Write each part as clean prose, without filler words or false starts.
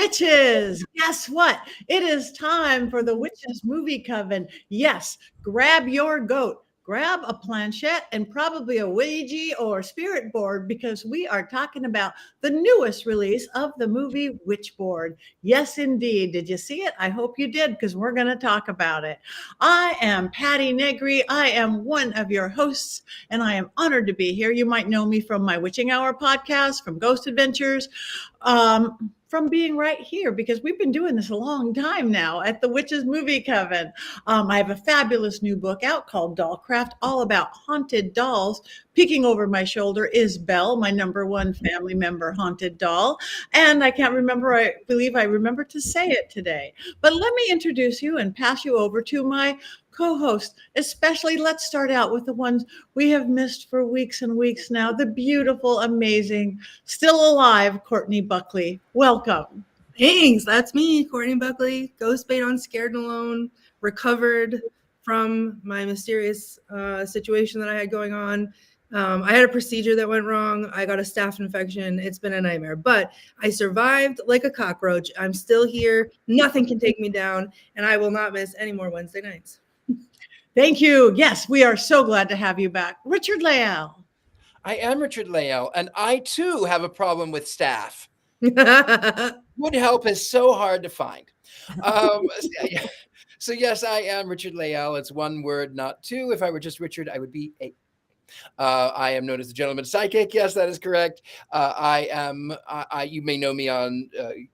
Witches, guess what? It is time for the Witches Movie Coven. Yes, grab your goat, grab a planchette, and probably a Ouija or spirit board because we are talking about the newest release of the movie Witchboard. Yes, indeed. Did you see it? I hope you did because we're going to talk about it. I am Patty Negri. I am one of your hosts, and I am honored to be here. You might know me from my Witching Hour podcast, from Ghost Adventures, from being right here because we've been doing this a long time now at the Witches Movie Coven. I have a fabulous new book out called Dollcraft, all about haunted dolls. Peeking over my shoulder is Belle, my number one family member haunted doll. And I can't remember, I believe I remember to say it today. But let me introduce you and pass you over to my co-host. Especially, let's start out with the ones we have missed for weeks and weeks now. The beautiful, amazing, still alive, Courtney Buckley. Welcome. Thanks. That's me, Courtney Buckley, ghost bait on Scared and Alone, recovered from my mysterious situation that I had going on. I had a procedure that went wrong. I got a staph infection. It's been a nightmare, but I survived like a cockroach. I'm still here. Nothing can take me down, and I will not miss any more Wednesday nights. Thank you. Yes, we are so glad to have you back. Richard Layell. I am Richard Layell, and I too have a problem with staph. Good help is so hard to find. So yes, I am Richard Layell. It's one word, not two. If I were just Richard, I would be a. I am known as the gentleman's sidekick. Yes, that is correct. You may know me on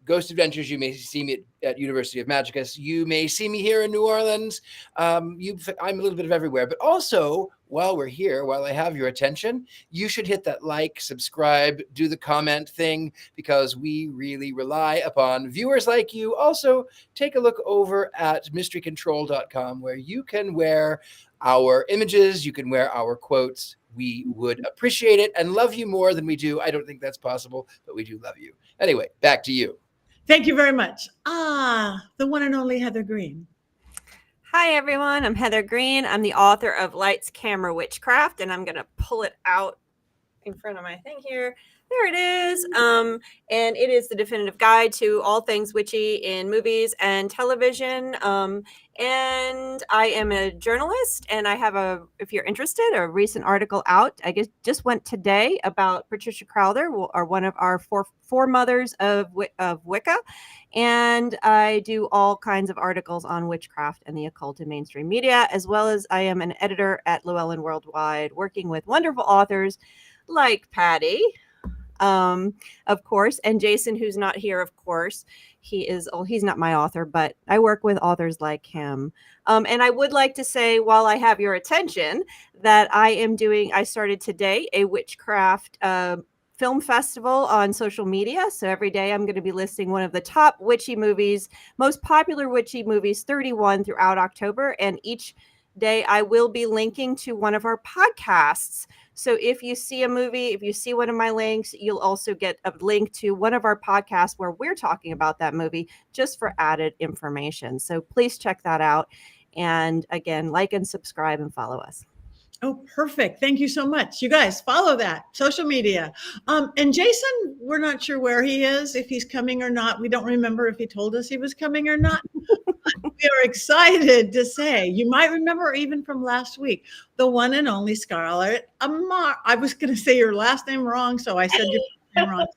Ghost Adventures. You may see me at University of Magicus. You may see me here in New Orleans. I'm a little bit of everywhere. But also, while we're here, while I have your attention, you should hit that like, subscribe, do the comment thing, because we really rely upon viewers like you. Also, take a look over at mysterycontrol.com where you can wear our images, you can wear our quotes. We would appreciate it and love you more than we do. I don't think that's possible, but we do love you. Anyway, back to you. Thank you very much. The one and only Heather Green. Hi, everyone. I'm Heather Green. I'm the author of Lights, Camera, Witchcraft, and I'm going to pull it out in front of my thing here. There it is. And it is the definitive guide to all things witchy in movies and television. And I am a journalist, and I have if you're interested, a recent article out. I guess just went today about Patricia Crowther, or one of our four mothers of Wicca. And I do all kinds of articles on witchcraft and the occult in mainstream media, as well as I am an editor at Llewellyn Worldwide, working with wonderful authors like Patty, of course, and Jason, who's not here, of course. He's not my author, but I work with authors like him. And I would like to say, while I have your attention, that I started today a witchcraft film festival on social media. So every day I'm going to be listing one of the top witchy movies, most popular witchy movies, 31 throughout October. And each day I will be linking to one of our podcasts. So if you see a movie, if you see one of my links, you'll also get a link to one of our podcasts where we're talking about that movie, just for added information. So please check that out. And again, like and subscribe and follow us. Oh, perfect. Thank you so much. You guys follow that social media. And Jason, we're not sure where he is, if he's coming or not. We don't remember if he told us he was coming or not. We are excited to say, you might remember even from last week, the one and only Scarlett Amar. I was going to say your last name wrong, so I said your first name wrong.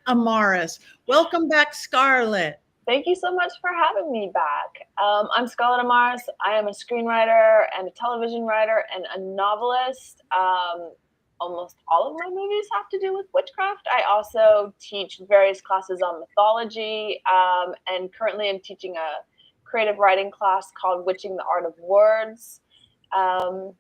Amaris. Welcome back, Scarlett. Thank you so much for having me back. I'm Scarlett Amaris. I am a screenwriter and a television writer and a novelist. Almost all of my movies have to do with witchcraft. I also teach various classes on mythology, and currently I'm teaching a creative writing class called Witching the Art of Words. And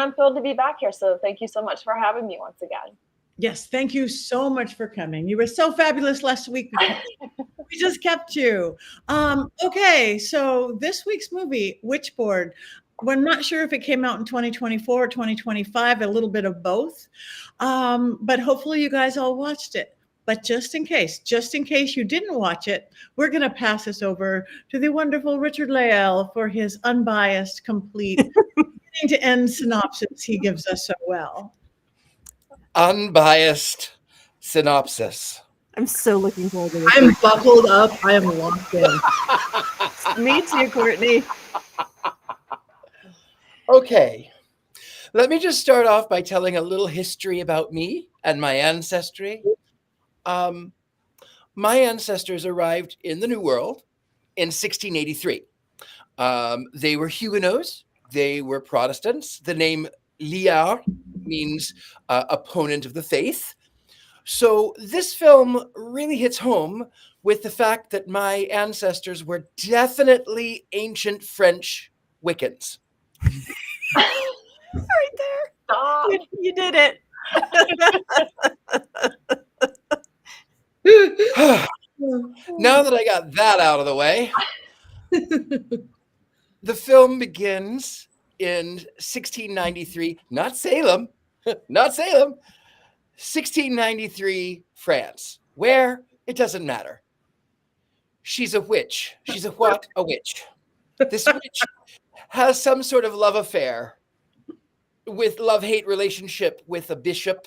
I'm thrilled to be back here. So thank you so much for having me once again. Yes, thank you so much for coming. You were so fabulous last week. We just kept you. Okay, so this week's movie, Witchboard, we're not sure if it came out in 2024 or 2025, a little bit of both. But hopefully you guys all watched it. But just in case you didn't watch it, we're going to pass this over to the wonderful Richard Layell for his unbiased, complete, beginning to end synopsis he gives us so well. Unbiased synopsis. I'm so looking forward to this. I'm buckled up. I am locked in. Me too, Courtney. Okay. Let me just start off by telling a little history about me and my ancestry. My ancestors arrived in the New World in 1683. They were Huguenots. They were Protestants. The name Liard means opponent of the faith. So this film really hits home with the fact that my ancestors were definitely ancient French Wiccans. Right there. Stop. You did it. Now that I got that out of the way, the film begins in 1693, not Salem, not Salem, 1693 France. Where? It doesn't matter. She's a witch. She's a what? A witch. This witch has some sort of love affair with love-hate relationship with a bishop,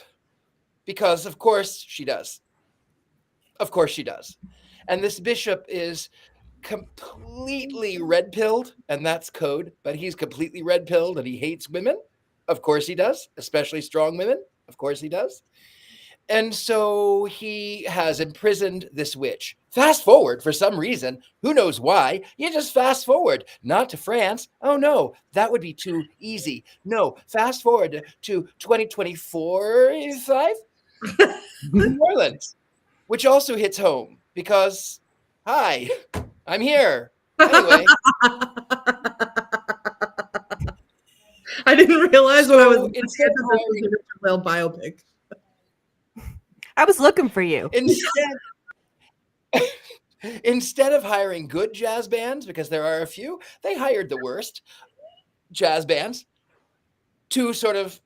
because of course she does. Of course she does. And this bishop is completely red-pilled, and that's code, but he's completely red-pilled and he hates women. Of course he does, especially strong women. Of course he does. And so he has imprisoned this witch. Fast forward for some reason, who knows why, you just fast forward, not to France. Oh no, that would be too easy. No, fast forward to 2024, 5? New Orleans, which also hits home because, hi, I'm here. Anyway. I didn't realize when I was So instead instead that this was a Richard Whale biopic. I was looking for you. Instead of hiring good jazz bands, because there are a few, they hired the worst jazz bands to sort of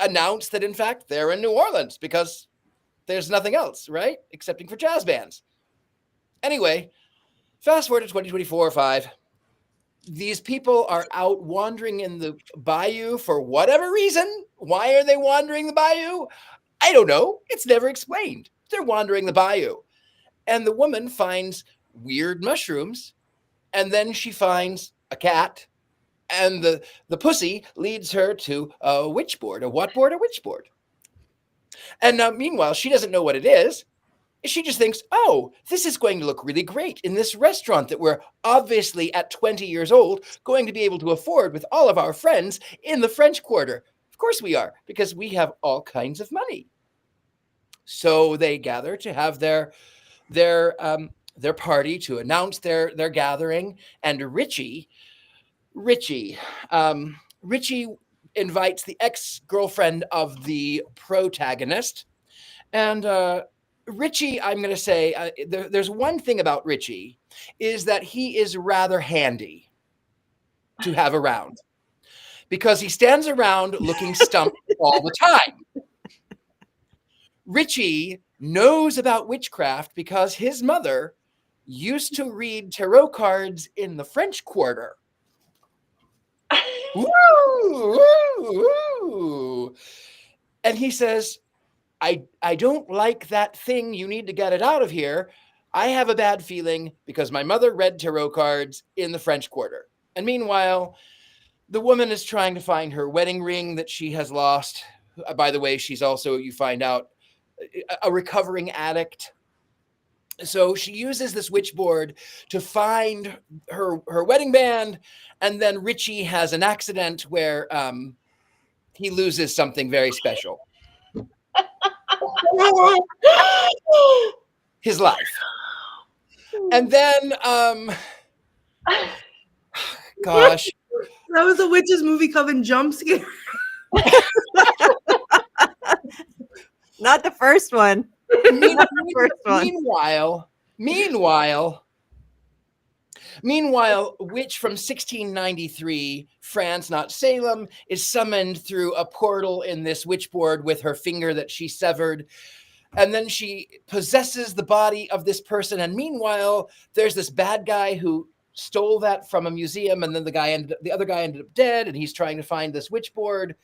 announce that, in fact, they're in New Orleans because there's nothing else, right? Excepting for jazz bands. Anyway, fast forward to 2024 or 5. These people are out wandering in the bayou for whatever reason. Why are they wandering the bayou? I don't know. It's never explained. They're wandering the bayou. And the woman finds weird mushrooms, and then she finds a cat, and the pussy leads her to a witchboard. A what board? A witchboard. And now, meanwhile, she doesn't know what it is. She just thinks, oh, this is going to look really great in this restaurant that we're obviously at 20 years old going to be able to afford with all of our friends in the French Quarter. Of course we are, because we have all kinds of money. So they gather to have their party, to announce their gathering. And Richie invites the ex-girlfriend of the protagonist. And Richie, I'm going to say, there's one thing about Richie, is that he is rather handy to have around, because he stands around looking stumped all the time. Richie knows about witchcraft because his mother used to read tarot cards in the French Quarter. Woo, woo, woo. And he says, I don't like that thing. You need to get it out of here. I have a bad feeling because my mother read tarot cards in the French Quarter. And meanwhile, the woman is trying to find her wedding ring that she has lost. By the way, she's also, you find out, a recovering addict. So she uses this witchboard to find her wedding band. And then Richie has an accident where he loses something very special. His life. And then gosh, That was a witch's movie coven jump scare. Not the first one. Meanwhile, witch from 1693, France, not Salem, is summoned through a portal in this witchboard with her finger that she severed. And then she possesses the body of this person. And meanwhile, there's this bad guy who stole that from a museum. And then the other guy ended up dead. And he's trying to find this witchboard.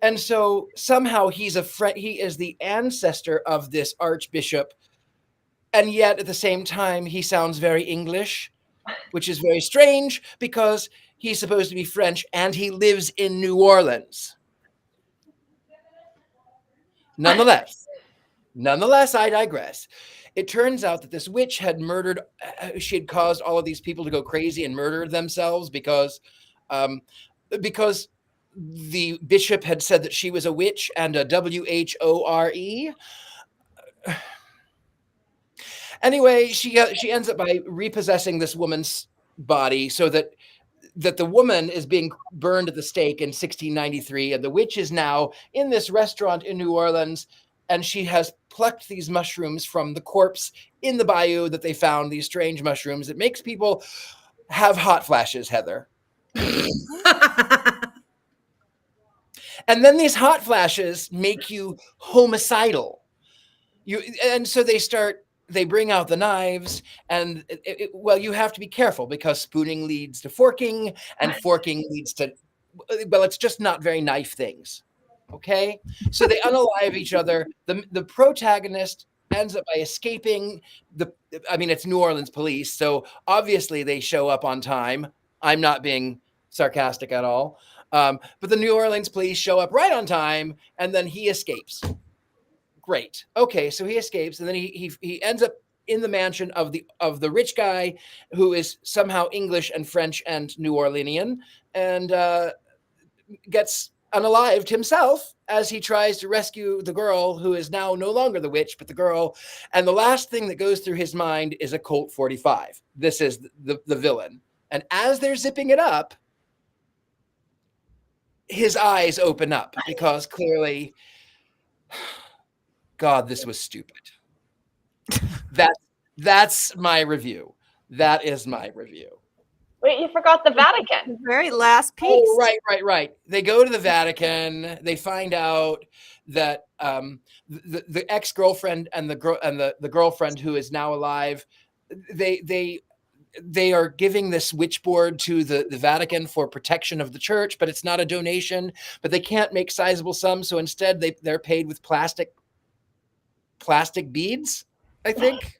And so somehow he is the ancestor of this archbishop And yet at the same time, he sounds very English, which is very strange because he's supposed to be French and he lives in New Orleans. Nonetheless, I digress. It turns out that this witch had murdered, she had caused all of these people to go crazy and murder themselves because the bishop had said that she was a witch and a WHORE. Anyway, she ends up by repossessing this woman's body so that the woman is being burned at the stake in 1693, and the witch is now in this restaurant in New Orleans, and she has plucked these mushrooms from the corpse in the bayou that they found, these strange mushrooms. It makes people have hot flashes, Heather. And then these hot flashes make you homicidal. And so they bring out the knives, and well, you have to be careful because spooning leads to forking, and forking leads to, well, it's just not very knife things. Okay, so they unalive each other. The protagonist ends up by escaping. It's New Orleans police, so obviously they show up on time. I'm not being sarcastic at all, but the New Orleans police show up right on time, and then he escapes. Great. Okay, so he escapes, and then he ends up in the mansion of the rich guy who is somehow English and French and New Orleanian, and gets unalived himself as he tries to rescue the girl who is now no longer the witch, but the girl. And the last thing that goes through his mind is a Colt 45. This is the villain. And as they're zipping it up, his eyes open up because clearly, God, this was stupid. That's my review. That is my review. Wait, you forgot the Vatican. The very last piece. Oh, right. They go to the Vatican. They find out that the ex-girlfriend and the girlfriend who is now alive, they are giving this Witchboard to the Vatican for protection of the church, but it's not a donation. But they can't make sizable sums, so instead they're paid with plastic beads, I think.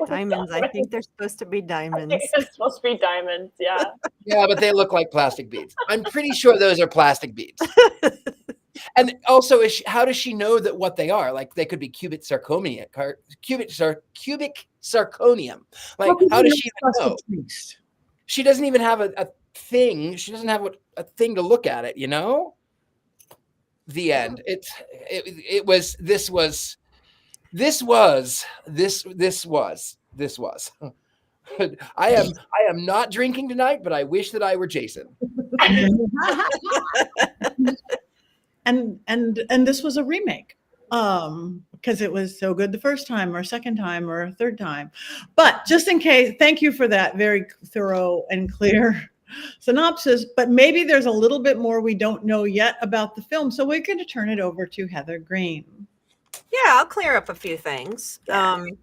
Diamonds. I think they're supposed to be I diamonds. think it's supposed to be diamonds. Yeah. Yeah, but they look like plastic beads. I'm pretty sure those are plastic beads. And also, how does she know that what they are? Like, they could be cubic zirconium. Like, how does she know? She doesn't even have a thing. She doesn't have a thing to look at it, you know? The end. This was. I am not drinking tonight, but I wish that I were Jason. and this was a remake because it was so good the first time or second time or third time. But just in case, thank you for that very thorough and clear synopsis. But maybe there's a little bit more we don't know yet about the film, so we're going to turn it over to Heather Green. Yeah, I'll clear up a few things. The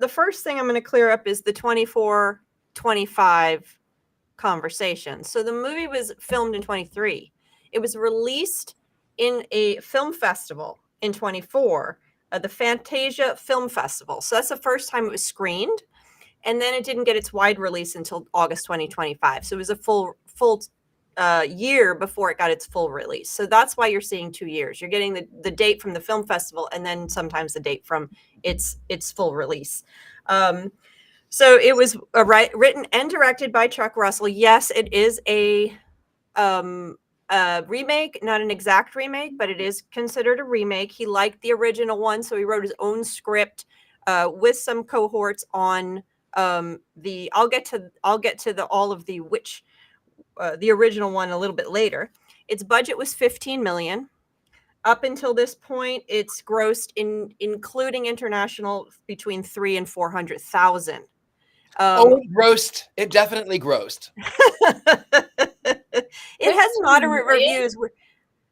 first thing I'm going to clear up is the 24-25 conversation. So the movie was filmed in 23. It was released in a film festival in 24, the Fantasia Film Festival. So that's the first time it was screened. And then it didn't get its wide release until August 2025. So it was a full year before it got its full release. So that's why you're seeing 2 years. You're getting the date from the film festival and then sometimes the date from its full release. So it was written and directed by Chuck Russell. Yes, it is a remake, not an exact remake, but it is considered a remake. He liked the original one, so he wrote his own script with some cohorts on I'll get to all of the witch. The original one a little bit later. Its budget was $15 million. Up until this point, it's grossed, including international, between $300,000 and $400,000. It grossed. It definitely grossed. It has moderate reviews.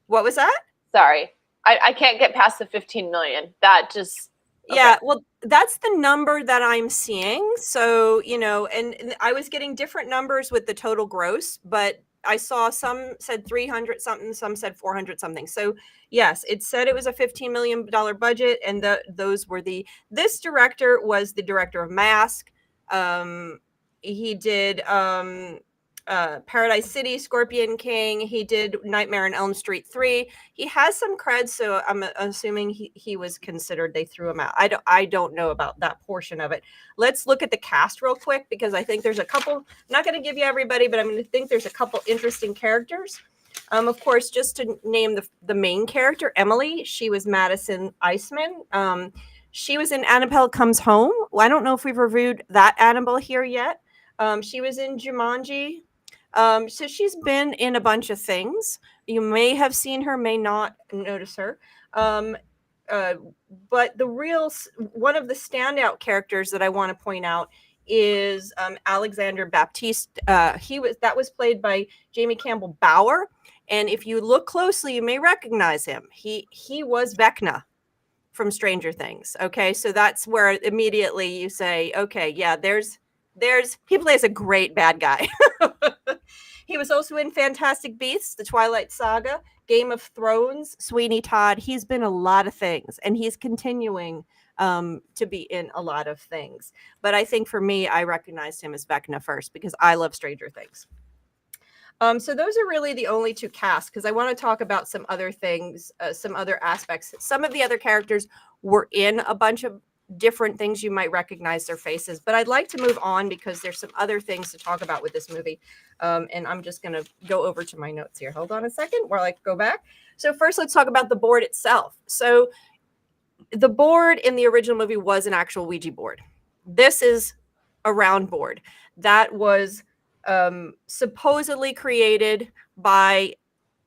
What was that? Sorry, I can't get past the 15 million. That just. Okay. Yeah, well, that's the number that I'm seeing. So, and I was getting different numbers with the total gross, but I saw some said 300 something, some said 400 something. So yes, it said it was a $15 million budget, and those were this director was the director of Mask. He did Paradise City, Scorpion King. He did Nightmare on Elm Street 3. He has some cred, so I'm assuming he was considered. They threw him out. I don't know about that portion of it. Let's look at the cast real quick, because I think there's a couple. I'm not going to give you everybody, but I'm going to think there's a couple interesting characters. Of course, just to name the main character, Emily. She was Madison Iceman. She was in Annabelle Comes Home. Well, I don't know if we've reviewed that Annabelle here yet. She was in Jumanji. So she's been in a bunch of things. You may have seen her, may not notice her. But one of the standout characters that I want to point out is Alexander Baptiste. That was played by Jamie Campbell Bower. And if you look closely, you may recognize him. He was Vecna from Stranger Things. Okay, so that's where immediately you say, okay, yeah, he plays a great bad guy. He was also in Fantastic Beasts, The Twilight Saga, Game of Thrones, Sweeney Todd. He's been a lot of things, and he's continuing to be in a lot of things. But I think for me, I recognized him as Vecna first because I love Stranger Things. So those are really the only two casts, because I want to talk about some other things, some other aspects. Some of the other characters were in a bunch of different things. You might recognize their faces, but I'd like to move on because there's some other things to talk about with this movie. And I'm just going to go over to my notes here. Hold on a second while I go back. So first, let's talk about the board itself. So the board in the original movie was an actual Ouija board. This is a round board that was supposedly created by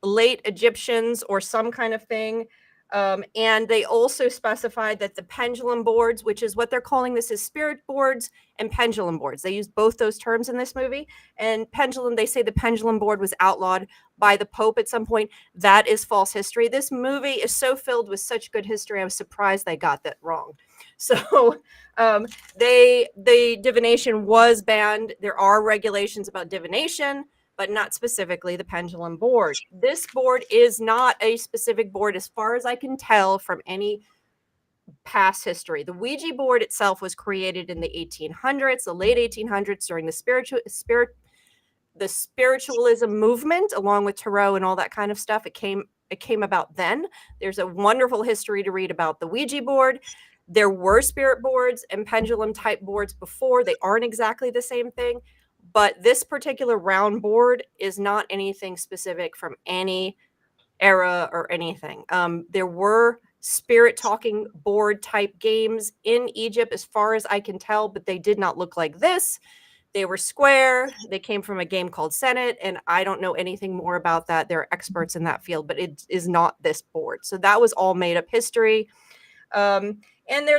late Egyptians or some kind of thing. And they also specified that the pendulum boards, which is what they're calling this, is spirit boards and pendulum boards. They use both those terms in this movie. And pendulum, they say the pendulum board was outlawed by the Pope at some point. That is false history. This movie is so filled with such good history. I was surprised they got that wrong. So the divination was banned. There are regulations about divination, but not specifically the pendulum board. This board is not a specific board as far as I can tell from any past history. The Ouija board itself was created in the 1800s, the late 1800s, during the spiritualism movement, along with Tarot and all that kind of stuff. It came about then. There's a wonderful history to read about the Ouija board. There were spirit boards and pendulum type boards before. They aren't exactly the same thing. But this particular round board is not anything specific from any era or anything. There were spirit talking board type games in Egypt, as far as I can tell, but they did not look like this. They were square. They came from a game called Senate, and I don't know anything more about that. There are experts in that field, but it is not this board. So that was all made up history.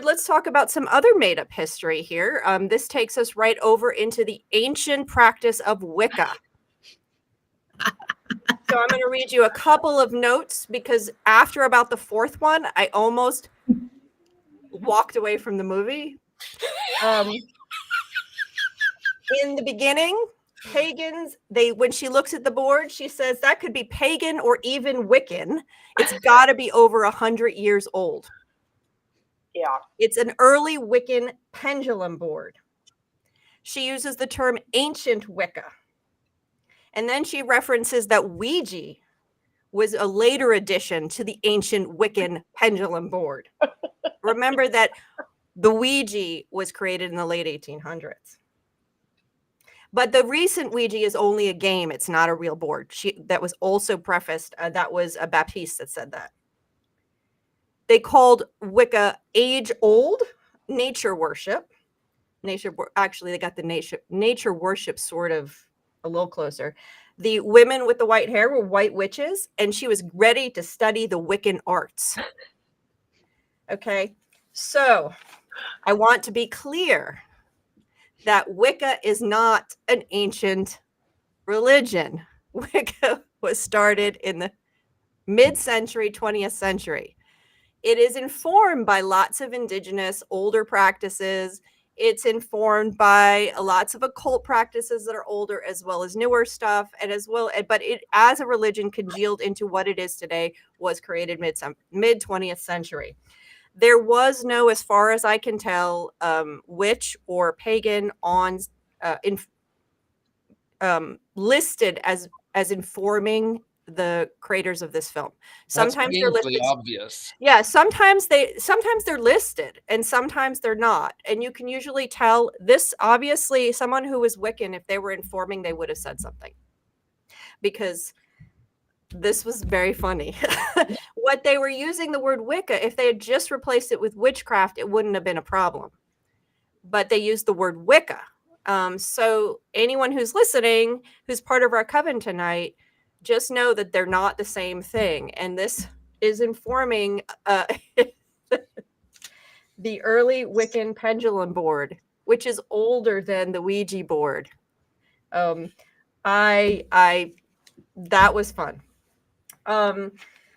Let's talk about some other made-up history here. This takes us right over into the ancient practice of Wicca. So I'm going to read you a couple of notes, because after about the fourth one, I almost walked away from the movie. In the beginning, pagans, when she looks at the board, she says that could be pagan or even Wiccan. It's got to be over 100 years old. Yeah. It's an early Wiccan pendulum board. She uses the term ancient Wicca. And then she references that Ouija was a later addition to the ancient Wiccan pendulum board. Remember that the Ouija was created in the late 1800s. But the recent Ouija is only a game. It's not a real board. That was also prefaced. That was a Baptiste that said that. They called Wicca age-old nature worship. Actually, they got the nature worship sort of a little closer. The women with the white hair were white witches, and she was ready to study the Wiccan arts. Okay, so I want to be clear that Wicca is not an ancient religion. Wicca was started in the mid-century, 20th century. It is informed by lots of indigenous older practices It's informed by lots of occult practices that are older as well as newer stuff, and as well, but it as a religion congealed into what it is today was created mid 20th century. There was no, as far as I can tell, witch or pagan on listed as informing the creators of this film. That's Sometimes they're painfully listed. obvious. Yeah, sometimes they're listed and sometimes they're not. And you can usually tell this, obviously someone who was Wiccan, if they were informing, they would have said something. Because this was very funny. What they were using the word Wicca, if they had just replaced it with witchcraft, it wouldn't have been a problem. But they used the word Wicca. So anyone who's listening, who's part of our coven tonight, just know that they're not the same thing. And this is informing the early Wiccan pendulum board, which is older than the Ouija board. That was fun.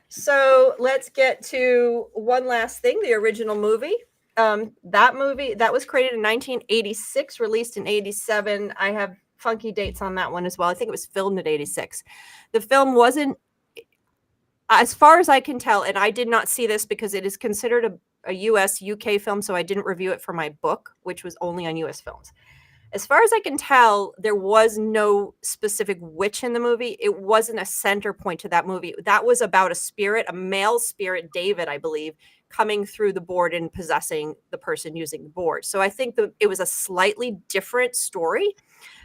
So let's get to one last thing, the original movie. That movie that was created in 1986, released in 87. I have funky dates on that one as well. I think it was filmed in 86. The film wasn't, as far as I can tell, and I did not see this because it is considered a US UK film, so I didn't review it for my book, which was only on US films. As far as I can tell, there was no specific witch in the movie. It wasn't a center point to that movie. That was about a spirit, a male spirit, David, I believe, coming through the board and possessing the person using the board. So I think it was a slightly different story,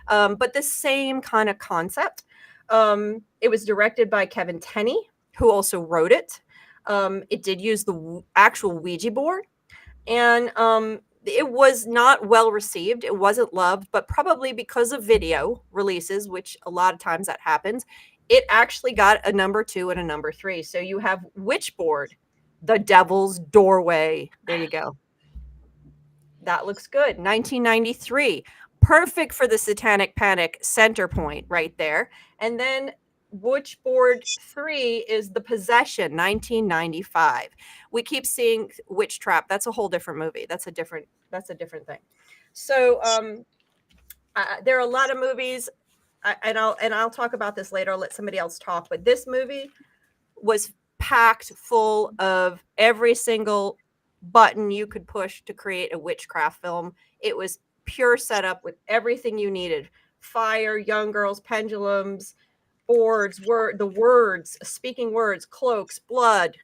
but the same kind of concept. It was directed by Kevin Tenney, who also wrote it. It did use the actual Ouija board, and it was not well received. It wasn't loved, but probably because of video releases, which a lot of times that happens, it actually got a number 2 and a number 3. So you have Witchboard, The Devil's Doorway. There you go. That looks good. 1993. Perfect for the Satanic Panic center point right there. And then Witchboard 3 is The Possession, 1995. We keep seeing Witch Trap. That's a whole different movie. That's a different thing. So there are a lot of movies, and I'll talk about this later. I'll let somebody else talk. But this movie was packed full of every single button you could push to create a witchcraft film. It was pure setup with everything you needed: fire, young girls, pendulums, boards, speaking words, cloaks, blood,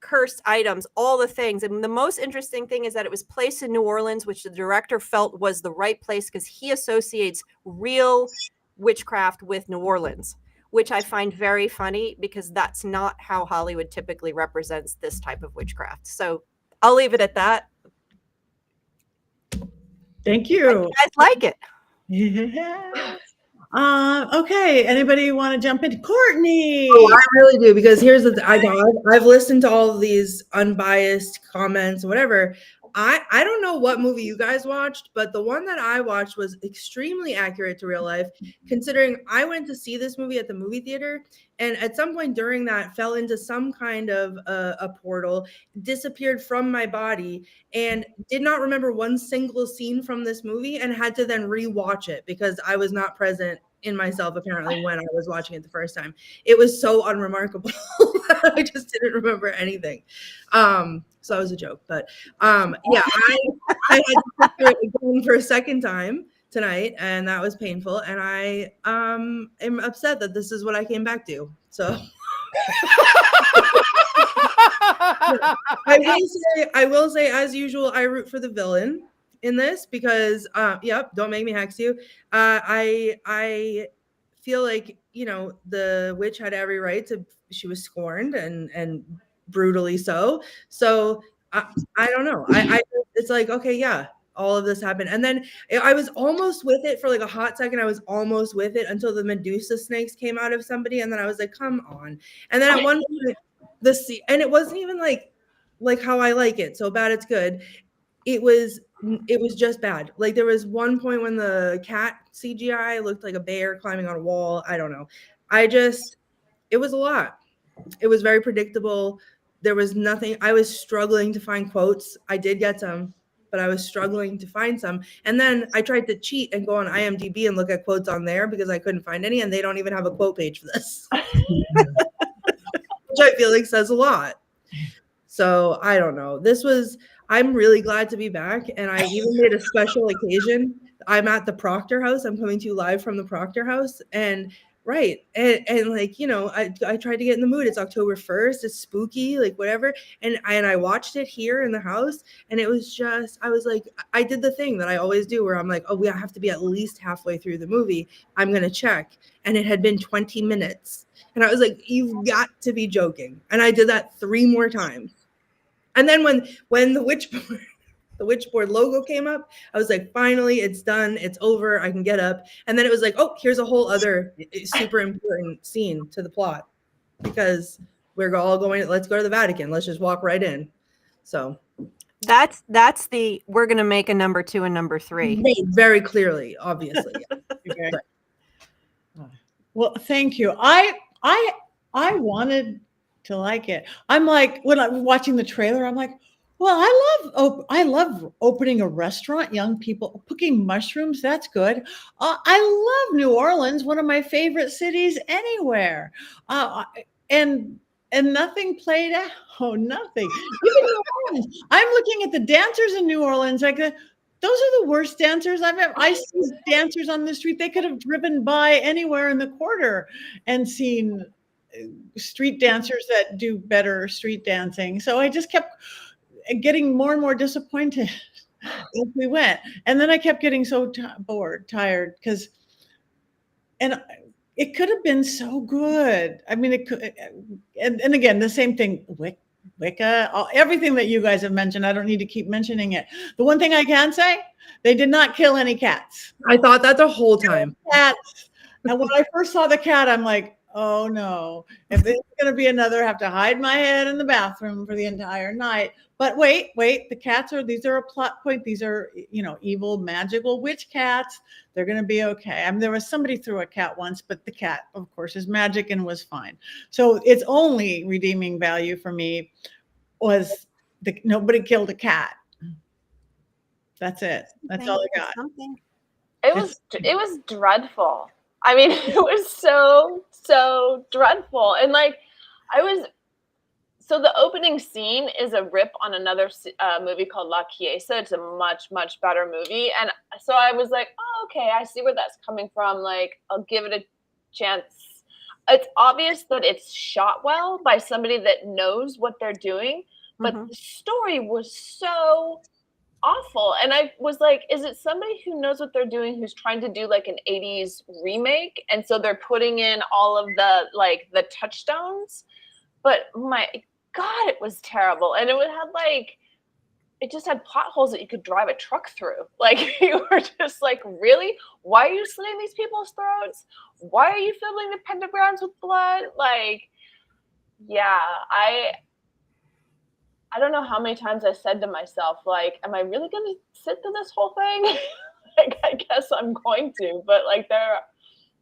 cursed items, all the things. And the most interesting thing is that it was placed in New Orleans, which the director felt was the right place because he associates real witchcraft with New Orleans, which I find very funny because that's not how Hollywood typically represents this type of witchcraft. So I'll leave it at that. Thank you. You guys like it? Yeah. Okay. Anybody want to jump in? Courtney. Oh, I really do, because here's the I've listened to all of these unbiased comments, whatever. I don't know what movie you guys watched, but the one that I watched was extremely accurate to real life, considering I went to see this movie at the movie theater, and at some point during that fell into some kind of a portal, disappeared from my body, and did not remember one single scene from this movie, and had to then rewatch it because I was not present in myself apparently when I was watching it the first time. It was so unremarkable. I just didn't remember anything. So that was a joke, but yeah, I had to sit through it again for a second time tonight, and that was painful, and I am upset that this is what I came back to. So I will say, as usual, I root for the villain in this because yep, don't make me hex you. I feel like, you know, the witch had every right to, she was scorned and brutally so I don't know, I it's like, okay, yeah, all of this happened, and then I was almost with it for like a hot second. I was almost with it until the Medusa snakes came out of somebody, and then I was like, come on. And then at one point and it wasn't even like how I like it, so bad it's good. It was just bad. Like there was one point when the cat CGI looked like a bear climbing on a wall. I don't know. It was a lot. It was very predictable. There was nothing. I was struggling to find quotes. I did get some, but I was struggling to find some. And then I tried to cheat and go on IMDb and look at quotes on there because I couldn't find any, and they don't even have a quote page for this, which I feel like says a lot. So I don't know. I'm really glad to be back. And I even made a special occasion. I'm at the Proctor House. I'm coming to you live from the Proctor House. And right. And like, you know, I tried to get in the mood. It's October 1st. It's spooky, like whatever. And I watched it here in the house. And it was just, I was like, I did the thing that I always do where I'm like, oh, we have to be at least halfway through the movie. I'm going to check. And it had been 20 minutes. And I was like, you've got to be joking. And I did that 3 more times. And then when the Witchboard logo came up, I was like, finally, it's done. It's over. I can get up. And then it was like, oh, here's a whole other super important scene to the plot because we're all going, let's go to the Vatican. Let's just walk right in. So that's we're going to make a number 2 and number 3. made very clearly, obviously. Okay. Well, thank you. I wanted to like it. I'm like, when I'm watching the trailer, I'm like, well, I love opening a restaurant, young people cooking mushrooms. That's good. I love New Orleans, one of my favorite cities anywhere. And nothing played out. Oh, nothing. Even New Orleans. I'm looking at the dancers in New Orleans. Like, those are the worst dancers I've ever. I see dancers on the street. They could have driven by anywhere in the quarter and seen street dancers that do better street dancing. So I just kept getting more and more disappointed as we went. And then I kept getting so tired because, and it could have been so good. I mean, it could, and again, the same thing, Wicca, everything that you guys have mentioned. I don't need to keep mentioning it. The one thing I can say, they did not kill any cats. I thought that the whole time. Cats. And when I first saw the cat, I'm like, oh no, if there's going to be another, have to hide my head in the bathroom for the entire night. But wait, the cats these are a plot point. These are, evil, magical witch cats. They're going to be okay. I mean, there was somebody threw a cat once, but the cat, of course, is magic and was fine. So its only redeeming value for me was nobody killed a cat. That's it. That's all I got. It was dreadful. I mean, it was so dreadful. And like, so the opening scene is a rip on another movie called La Chiesa. It's a much, much better movie. And so I was like, oh, okay, I see where that's coming from. Like, I'll give it a chance. It's obvious that it's shot well by somebody that knows what they're doing. But the story was so awful. And I was like, is it somebody who knows what they're doing who's trying to do like an 80s remake? And so they're putting in all of the touchstones. But my God, it was terrible. And it just had plot holes that you could drive a truck through. Like, you were just like, really? Why are you slitting these people's throats? Why are you filling the pentagrams with blood? Like, yeah, I don't know how many times I said to myself, like, am I really going to sit through this whole thing? Like, I guess I'm going to, but like, there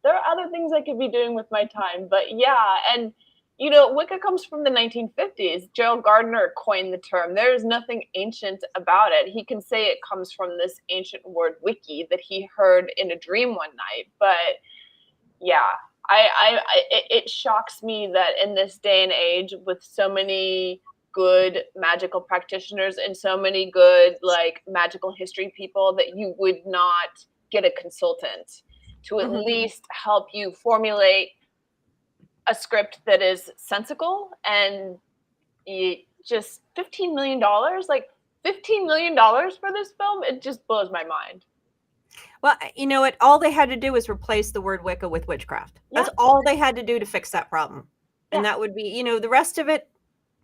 are other things I could be doing with my time. But yeah, and Wicca comes from the 1950s. Gerald Gardner coined the term. There is nothing ancient about it. He can say it comes from this ancient word wiki that he heard in a dream one night. But yeah, it shocks me that in this day and age, with so many good magical practitioners and so many good like magical history people, that you would not get a consultant to at least help you formulate a script that is sensical. And just $15 million, like $15 million for this film, it just blows my mind. Well, you know what? All they had to do was replace the word Wicca with witchcraft. That's all they had to do to fix that problem. And that would be, the rest of it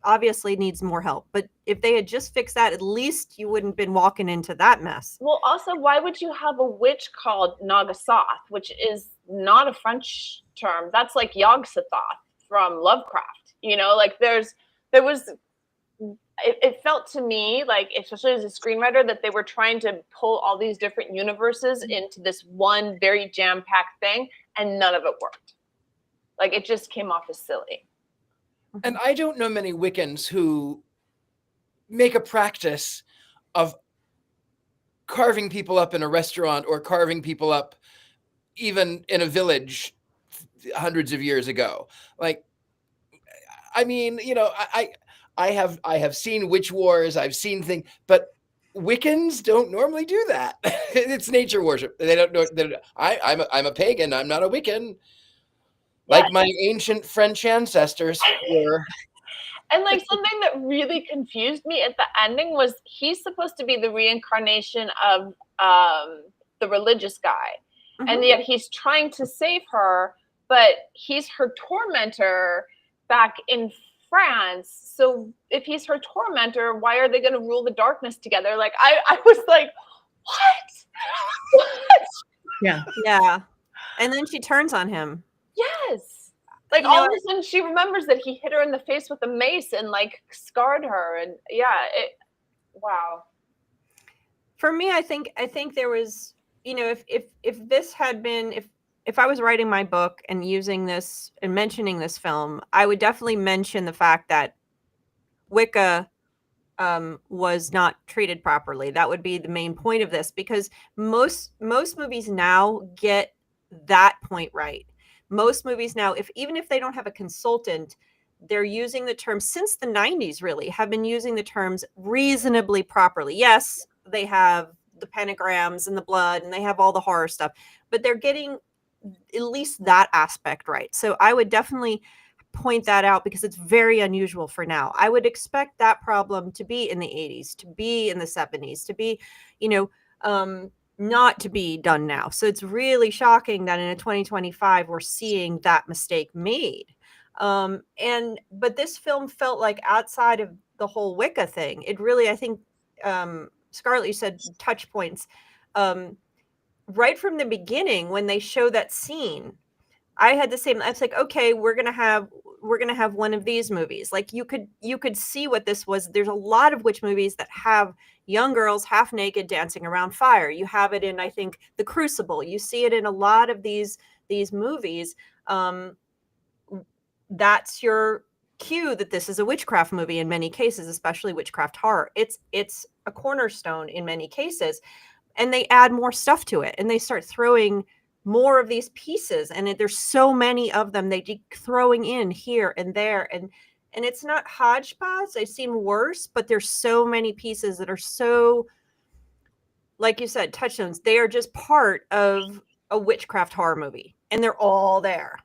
obviously needs more help. But if they had just fixed that, at least you wouldn't been walking into that mess. Well, also, why would you have a witch called Nagasoth, which is not a French term? That's like Yog-Sothoth from Lovecraft. It felt to me like, especially as a screenwriter, that they were trying to pull all these different universes into this one very jam-packed thing, and none of it worked. Like, it just came off as silly. And I don't know many Wiccans who make a practice of carving people up in a restaurant or carving people up even in a village hundreds of years ago. Like, I mean, you know, I have seen witch wars, I've seen things, but Wiccans don't normally do that. It's nature worship. They don't know. I'm a pagan. I'm not a Wiccan. Like my ancient French ancestors were. And like something that really confused me at the ending was he's supposed to be the reincarnation of the religious guy. Mhm. And yet he's trying to save her, but he's her tormentor back in France. So if he's her tormentor, why are they going to rule the darkness together? Like I was like, what? Yeah. Yeah. And then she turns on him. Yes. Like all of a sudden she remembers that he hit her in the face with a mace and like scarred her. And wow. For me, I think there was, you know, if this had been, if I was writing my book and using this and mentioning this film, I would definitely mention the fact that Wicca was not treated properly. That would be the main point of this, because most movies now get that point right. Most movies now, even if they don't have a consultant, they're using the terms, since the 90s really, have been using the terms reasonably properly. Yes, they have the pentagrams and the blood and they have all the horror stuff, but they're getting at least that aspect right. So I would definitely point that out because it's very unusual for now. I would expect that problem to be in the 80s, to be in the 70s, to be, you know, not to be done now. So it's really shocking that in a 2025 we're seeing that mistake made. But this film felt like outside of the whole Wicca thing. It really, I think, Scarlett, you said touch points. Right from the beginning, when they show that scene, I had the same. I was like, okay, we're gonna have one of these movies. Like you could see what this was. There's a lot of witch movies that have young girls half naked dancing around fire. You have it in, I think, The Crucible. You see it in a lot of these movies. That's your cue that this is a witchcraft movie in many cases, especially witchcraft horror. It's a cornerstone in many cases, and they add more stuff to it, and they start throwing more of these pieces, and there's so many of them they keep throwing in here and there, and it's not hodgepodge. I've seen worse, but there's so many pieces that are so, like you said, touchstones. They are just part of a witchcraft horror movie, and they're all there,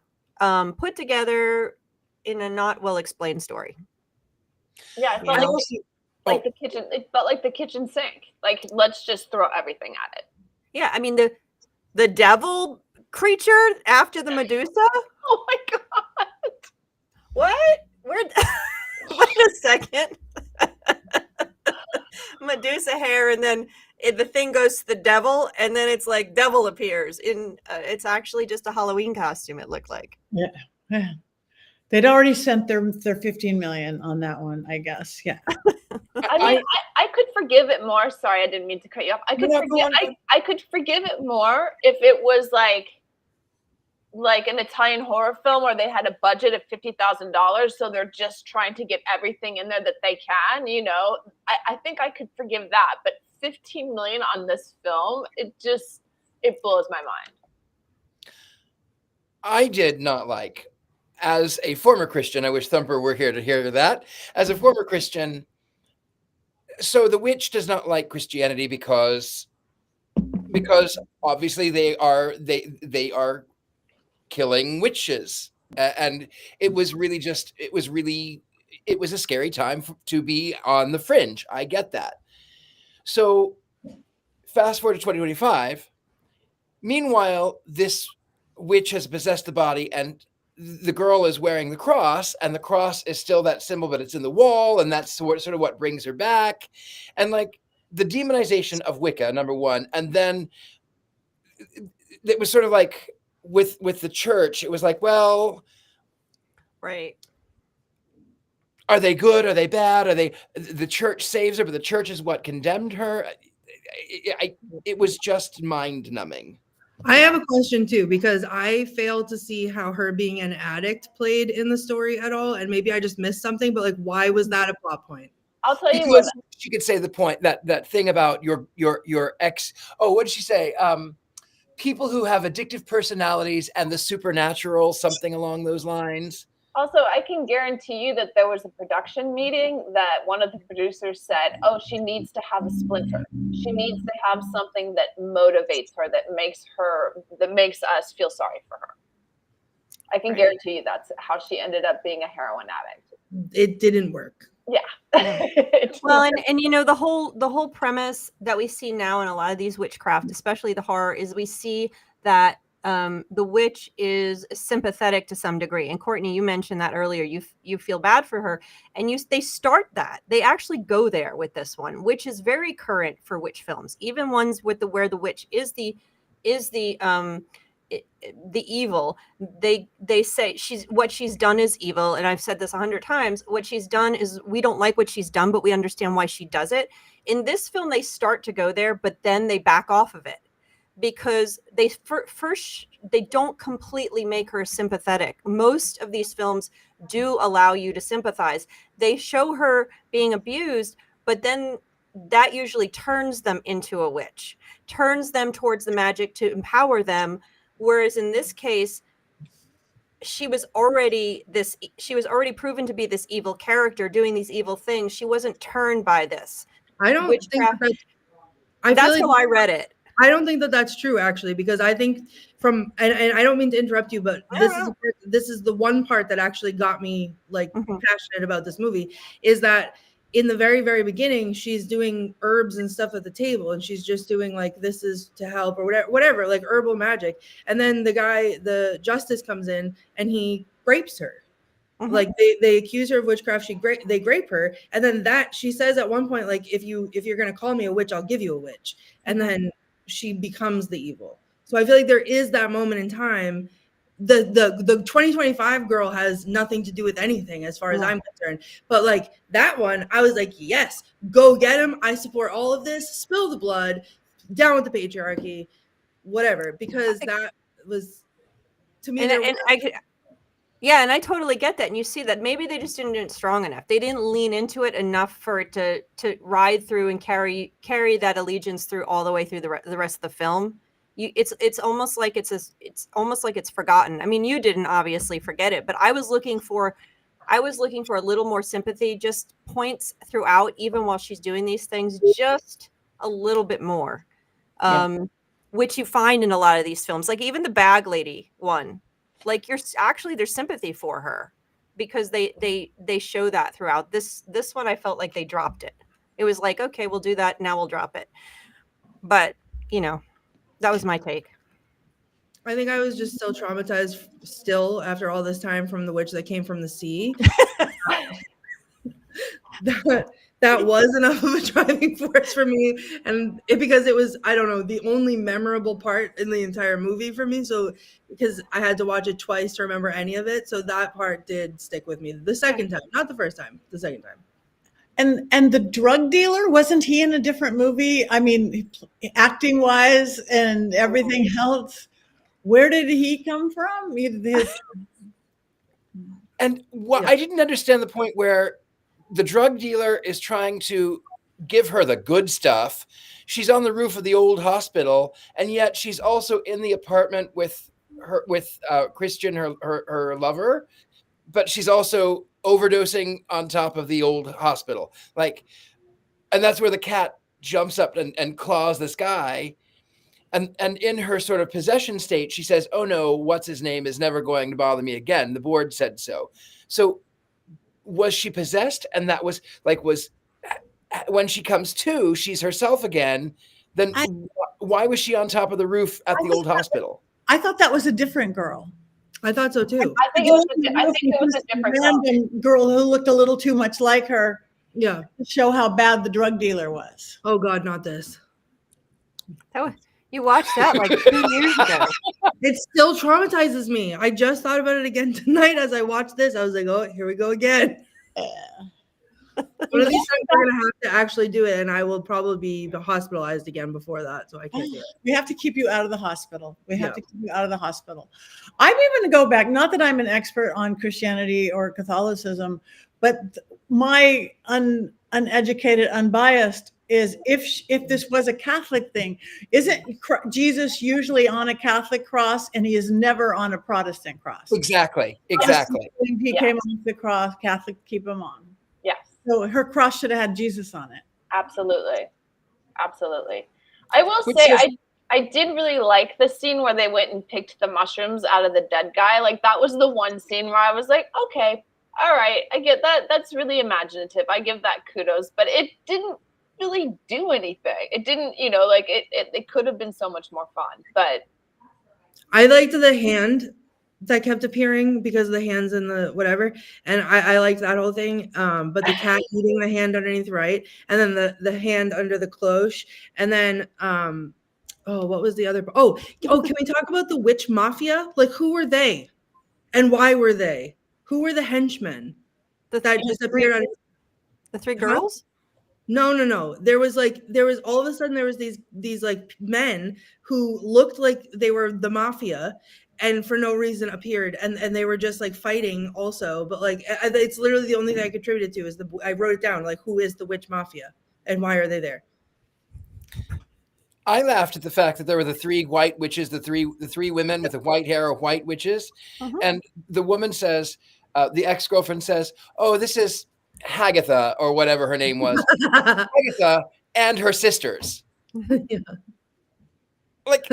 put together in a not well explained story. Yeah, it felt like the kitchen. It felt like the kitchen sink. Like, let's just throw everything at it. Yeah, I mean the devil creature after the Medusa. Oh my god! What? Wait a second. Medusa hair, and then the thing goes to the devil, and then it's like devil appears in. It's actually just a Halloween costume. It looked like. Yeah. They'd already sent their 15 million on that one, I guess. Yeah. I mean, I could forgive it more. Sorry, I didn't mean to cut you off. I could forgive it more if it was like an Italian horror film where they had a budget of $50,000, so they're just trying to get everything in there that they can. You know, I think I could forgive that, but 15 million on this film, it blows my mind. I did not like. As a former Christian, I wish Thumper were here to hear that. As a former Christian, so the witch does not like Christianity because obviously they are killing witches, and it was a scary time to be on the fringe. I get that. So fast forward to 2025. Meanwhile, this witch has possessed the body, and the girl is wearing the cross, and the cross is still that symbol, but it's in the wall, and that's sort of what brings her back. And like the demonization of Wicca, number one, and then it was sort of like with the church, it was like, well, right. Are they good? Are they bad? The church saves her, but the church is what condemned her. It was just mind numbing. I have a question too, because I failed to see how her being an addict played in the story at all. And maybe I just missed something, but like, why was that a plot point? I'll tell you what. Because she could say the point that thing about your ex. Oh, what did she say? People who have addictive personalities and the supernatural, something along those lines. Also, I can guarantee you that there was a production meeting that one of the producers said, "Oh, she needs to have a splinter. She needs to have something that motivates her, that makes us feel sorry for her." I can guarantee you that's how she ended up being a heroin addict. It didn't work. Yeah. Well, and you know, the whole premise that we see now in a lot of these witchcraft, especially the horror, is we see that the witch is sympathetic to some degree. And Courtney, you mentioned that earlier. You feel bad for her, and they start that. They actually go there with this one, which is very current for witch films, even ones with where the witch is the evil. They say what she's done is evil, and I've said this 100 times. What she's done is, we don't like what she's done, but we understand why she does it. In this film, they start to go there, but then they back off of it, because first they don't completely make her sympathetic. Most of these films do allow you to sympathize. They show her being abused, but then that usually turns them into a witch, turns them towards the magic to empower them. Whereas in this case, she was already proven to be this evil character doing these evil things. She wasn't turned by this. I don't Witchcraft. think That's how I read it. I don't think that that's true, actually, because I think and I don't mean to interrupt you, but this is the one part that actually got me like passionate about this movie, is that in the very, very beginning, she's doing herbs and stuff at the table, and she's just doing like, this is to help or whatever, like herbal magic. And then the justice comes in and he grapes her. Like they accuse her of witchcraft. They grape her. And then she says at one point, like, if you're going to call me a witch, I'll give you a witch. And then she becomes the evil. So I feel like there is that moment in time. The 2025 girl has nothing to do with anything as far as I'm concerned, but like that one, I was like, yes, go get him. I support all of this. Spill the blood, down with the patriarchy, whatever, because that was, to me, and I totally get that. And you see that maybe they just didn't do it strong enough. They didn't lean into it enough for it to ride through and carry that allegiance through all the way through the rest of the film. It's almost like it's forgotten. I mean, you didn't obviously forget it, but I was looking for a little more sympathy, just points throughout, even while she's doing these things, just a little bit more, which you find in a lot of these films, like even the bag lady one. Like there's sympathy for her, because they show that throughout. This one, I felt like they dropped it. It was like, okay, we'll do that, now we'll drop it. But that was my take. I think I was just still traumatized still after all this time from the witch that came from the sea. that was enough of a driving force for me, and because it was, I don't know, the only memorable part in the entire movie for me. So because I had to watch it twice to remember any of it, so that part did stick with me the second time, not the first time, the second time. And the drug dealer, wasn't he in a different movie? I mean, acting wise and everything else. Where did he come from? I didn't understand the point where the drug dealer is trying to give her the good stuff. She's on the roof of the old hospital, and yet she's also in the apartment with Christian, her lover, but she's also overdosing on top of the old hospital. Like, and that's where the cat jumps up and claws this guy. And in her sort of possession state, she says, "Oh no, what's his name is never going to bother me again. The board said so." So was she possessed? And that was when she comes to, she's herself again. Then why was she on top of the roof at the old hospital? I thought that was a different girl. I thought so too. I think it was a different girl who looked a little too much like her. Yeah. To show how bad the drug dealer was. Oh God, not this. You watched that like 2 years ago. It still traumatizes me. I just thought about it again tonight as I watched this. I was like, oh, here we go again. One of these times we're going to have to actually do it, and I will probably be hospitalized again before that, so I can't do it. We have to keep you out of the hospital. I'm even going to go back, not that I'm an expert on Christianity or Catholicism, but my uneducated, unbiased, is if this was a Catholic thing, isn't Jesus usually on a Catholic cross and he is never on a Protestant cross? Exactly. Just Exactly. when he Yes. came off the cross, Catholics keep him on. Yes, So her cross should have had Jesus on it. absolutely. Absolutely. I will Which say is- I did really like the scene where they went and picked the mushrooms out of the dead guy. Like that was the one scene where I was like, okay, all right, I get that. That's really imaginative. I give that kudos, but it didn't really do anything. It didn't, like it could have been so much more fun. But I liked the hand that kept appearing because of the hands and the whatever, and I liked that whole thing. But the cat eating the hand underneath, right, and then the hand under the cloche, and then oh, what was the other? Oh, can we talk about the witch mafia? Like, who were they, and why were they? Who were the henchmen The, that just appeared on? the three girls. No. There was all of a sudden there was these like men who looked like they were the mafia, and for no reason appeared, and they were just like fighting also. But like it's literally the only thing I contributed to is I wrote it down, like, who is the witch mafia and why are they there? I laughed at the fact that there were the three white witches, the three women with the white hair are white witches, and the woman says, the ex-girlfriend says, "Oh, this is Hagatha," or whatever her name was, Hagatha and her sisters. Yeah. Like,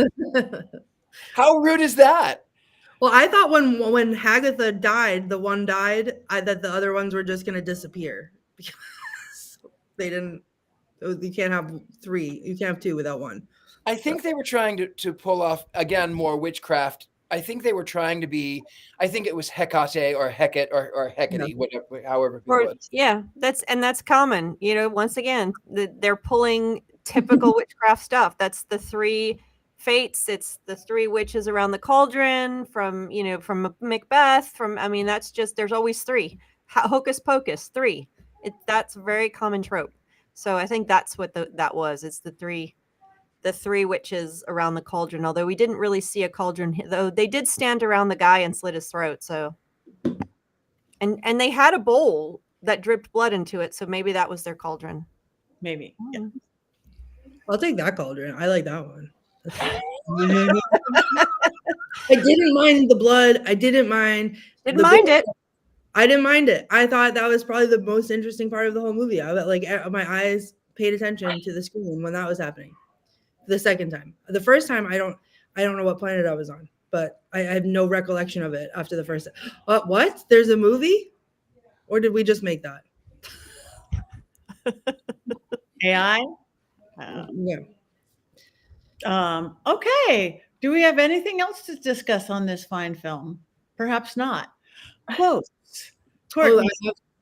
how rude is that? Well, I thought when Hagatha died, the one died, that the other ones were just going to disappear because they didn't. You can't have three. You can't have two without one. I think they were trying to pull off, again, more witchcraft. I think they were trying to be, I think it was Hecate or Hecate or Hecate, whatever, however people Or, would. yeah, that's common. Once again, they're pulling typical witchcraft stuff. That's the three fates. It's the three witches around the cauldron from Macbeth. That's just, there's always three. Hocus pocus, three. That's a very common trope. So I think that's what that was. It's the three witches around the cauldron. Although we didn't really see a cauldron, though they did stand around the guy and slit his throat. So, and they had a bowl that dripped blood into it. So maybe that was their cauldron. Maybe. Yeah. I'll take that cauldron. I like that one. I didn't mind the blood. I didn't mind. Didn't mind it. I didn't mind it. I thought that was probably the most interesting part of the whole movie. My eyes paid attention to the screen when that was happening. The second time, the first time, I don't know what planet I was on, but I have no recollection of it after the first. What? There's a movie, or did we just make that? AI. Yeah. Okay. Do we have anything else to discuss on this fine film? Perhaps not. Quotes. Courtney.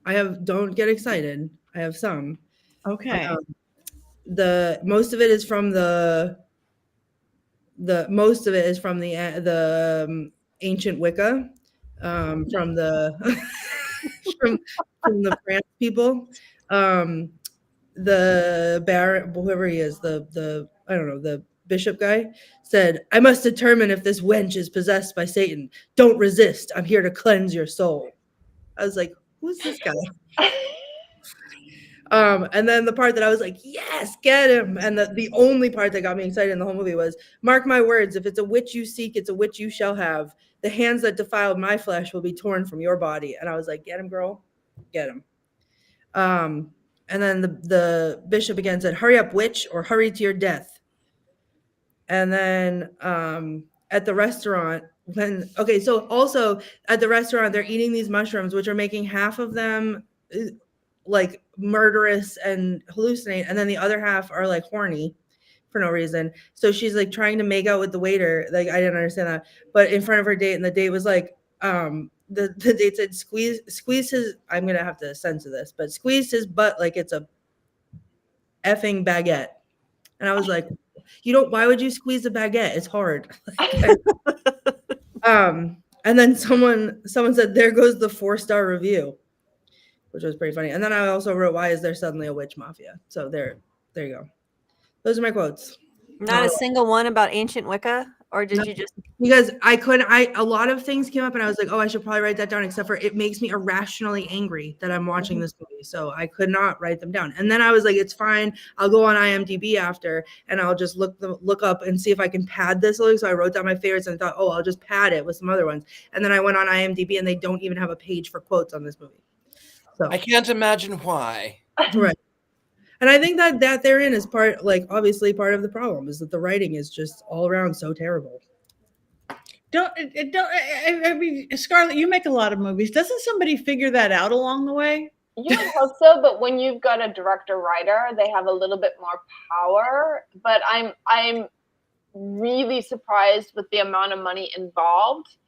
I have. Don't get excited. I have some. Okay. The most of it is from the ancient Wicca, from the from the France people. The baron, whoever he is, the I don't know, the bishop guy said, "I must determine if this wench is possessed by Satan. Don't resist. I'm here to cleanse your soul." I was like, who's this guy? And then the part that I was like, yes, get him. And the only part that got me excited in the whole movie was, "Mark my words, if it's a witch you seek, it's a witch you shall have. The hands that defiled my flesh will be torn from your body." And I was like, get him, girl, get him. And then the bishop again said, "Hurry up, witch, or hurry to your death." And then at the restaurant, so also at the restaurant, they're eating these mushrooms, which are making half of them like murderous and hallucinate, and then the other half are like horny for no reason. So she's like trying to make out with the waiter. Like, I didn't understand that, but in front of her date, and the date was like, the date said, squeeze his, I'm gonna have to censor this, but squeeze his butt like it's a effing baguette. And I was like, why would you squeeze a baguette? It's hard. And then someone said, "There goes the 4-star review," which was pretty funny. And then I also wrote, "Why is there suddenly a witch mafia?" So there you go. Those are my quotes. Not a single one about ancient Wicca or did No. you just? Because a lot of things came up and I was like, oh, I should probably write that down, except for it makes me irrationally angry that I'm watching this movie. So I could not write them down. And then I was like, it's fine. I'll go on IMDb after and I'll just look up and see if I can pad this. So I wrote down my favorites and thought, oh, I'll just pad it with some other ones. And then I went on IMDb and they don't even have a page for quotes on this movie. So I can't imagine why. right. And I think that therein is obviously part of the problem is that the writing is just all around so terrible. I mean, Scarlett, you make a lot of movies. Doesn't somebody figure that out along the way? You would hope so, but when you've got a director writer, they have a little bit more power. But I'm really surprised with the amount of money involved.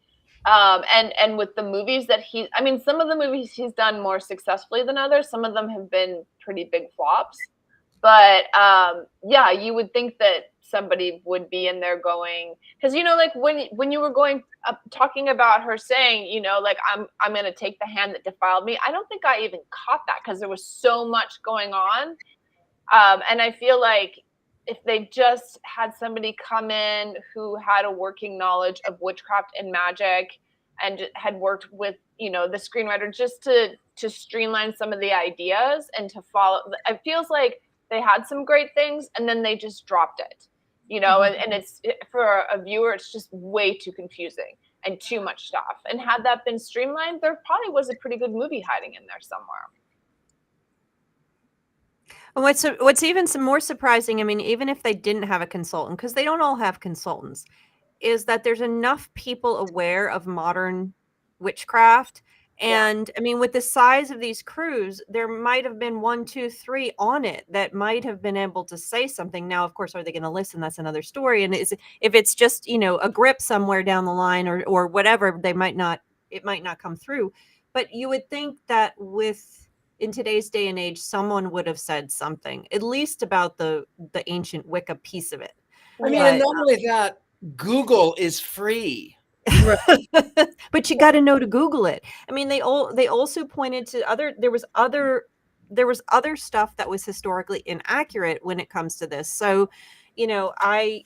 And with the movies that some of the movies he's done more successfully than others. Some of them have been pretty big flops. But yeah, you would think that somebody would be in there going, because like when you were going up talking about her saying, like I'm going to take the hand that defiled me. I don't think I even caught that because there was so much going on, and I feel like if they just had somebody come in who had a working knowledge of witchcraft and magic and had worked with the screenwriter just to streamline some of the ideas and to follow, it feels like they had some great things and then they just dropped it, and it's for a viewer, it's just way too confusing and too much stuff. And had that been streamlined, there probably was a pretty good movie hiding in there somewhere. And what's even some more surprising, I mean, even if they didn't have a consultant, because they don't all have consultants, is that there's enough people aware of modern witchcraft. And I mean, with the size of these crews, there might have been 1, 2, 3 on it that might have been able to say something. Now, of course, are they going to listen? That's another story. And if it's just, a grip somewhere down the line or whatever, it might not come through. But you would think that in today's day and age, someone would have said something, at least about the ancient Wicca piece of it. I mean, and not only that, Google is free. But you got to know to Google it. I mean, they also pointed to there was other stuff that was historically inaccurate when it comes to this. So, maybe